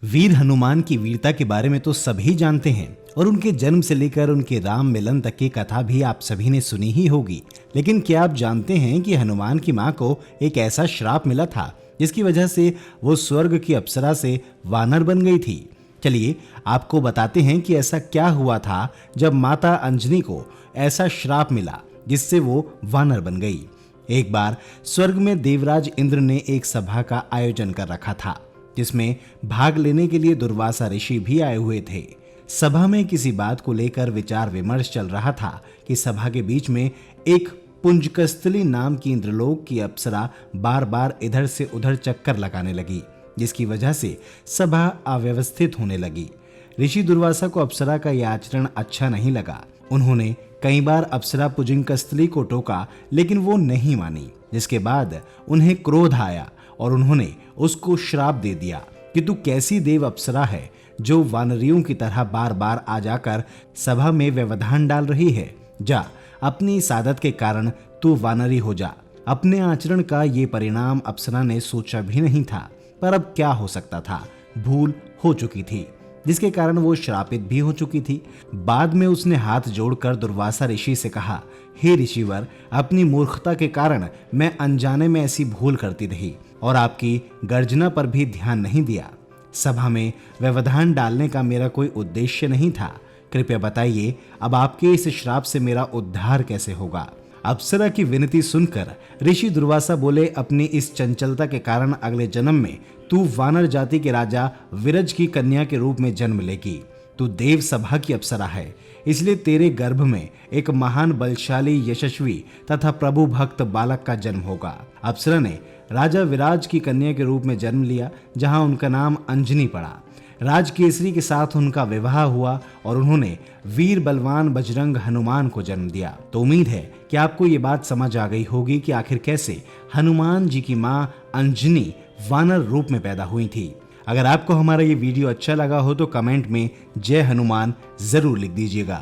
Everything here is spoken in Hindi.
वीर हनुमान की वीरता के बारे में तो सभी जानते हैं और उनके जन्म से लेकर उनके राम मिलन तक की कथा भी आप सभी ने सुनी ही होगी। लेकिन क्या आप जानते हैं कि हनुमान की मां को एक ऐसा श्राप मिला था जिसकी वजह से वो स्वर्ग की अप्सरा से वानर बन गई थी। चलिए आपको बताते हैं कि ऐसा क्या हुआ था जब माता अंजनी को ऐसा श्राप मिला जिससे वो वानर बन गई। एक बार स्वर्ग में देवराज इंद्र ने एक सभा का आयोजन कर रखा था जिसमें भाग लेने के लिए दुर्वासा ऋषि भी आए हुए थे। सभा में किसी बात को लेकर विचार विमर्श चल रहा था कि सभा के बीच में एक पुंजकस्थली नाम की इंद्रलोक की अप्सरा बार बार इधर से उधर चक्कर लगाने लगी, जिसकी वजह से सभा अव्यवस्थित होने लगी। ऋषि दुर्वासा को अप्सरा का यह आचरण अच्छा नहीं लगा। उन्होंने कई बार अप्सरा पुंजकस्थली को टोका लेकिन वो नहीं मानी, जिसके बाद उन्हें क्रोध आया और उन्होंने उसको श्राप दे दिया कि तू कैसी देव अप्सरा है जो वानरियों की तरह बार बार आ जाकर सभा में व्यवधान डाल रही है। जा, अपनी इस आदत के कारण तू वानरी हो जा। अपने आचरण का ये परिणाम अप्सरा ने सोचा भी नहीं था, पर अब क्या हो सकता था, भूल हो चुकी थी जिसके कारण वो श्रापित भी हो चुकी थी। बाद में उसने हाथ जोड़कर दुर्वासा ऋषि से कहा, हे ऋषिवर, अपनी मूर्खता के कारण मैं अनजाने में ऐसी भूल करती रही और आपकी गर्जना पर भी ध्यान नहीं दिया। सभा में व्यवधान डालने का मेरा कोई उद्देश्य नहीं था। कृपया बताइए अब आपके इस श्राप से मेरा उद्धार कैसे होगा। अप्सरा की विनती सुनकर ऋषि दुर्वासा बोले, अपनी इस चंचलता के कारण अगले जन्म में तू वानर जाति के राजा विरज की कन्या के रूप में जन्म लेगी। तू देव सभा की अप्सरा है, इसलिए तेरे गर्भ में एक महान बलशाली यशस्वी तथा प्रभु भक्त बालक का जन्म होगा। अप्सरा ने राजा विराज की कन्या के रूप में जन्म लिया, जहां उनका नाम अंजनी पड़ा। राजकेसरी के साथ उनका विवाह हुआ और उन्होंने वीर बलवान बजरंग हनुमान को जन्म दिया। तो उम्मीद है कि आपको ये बात समझ आ गई होगी कि आखिर कैसे हनुमान जी की मां अंजनी वानर रूप में पैदा हुई थी। अगर आपको हमारा ये वीडियो अच्छा लगा हो तो कमेंट में जय हनुमान जरूर लिख दीजिएगा।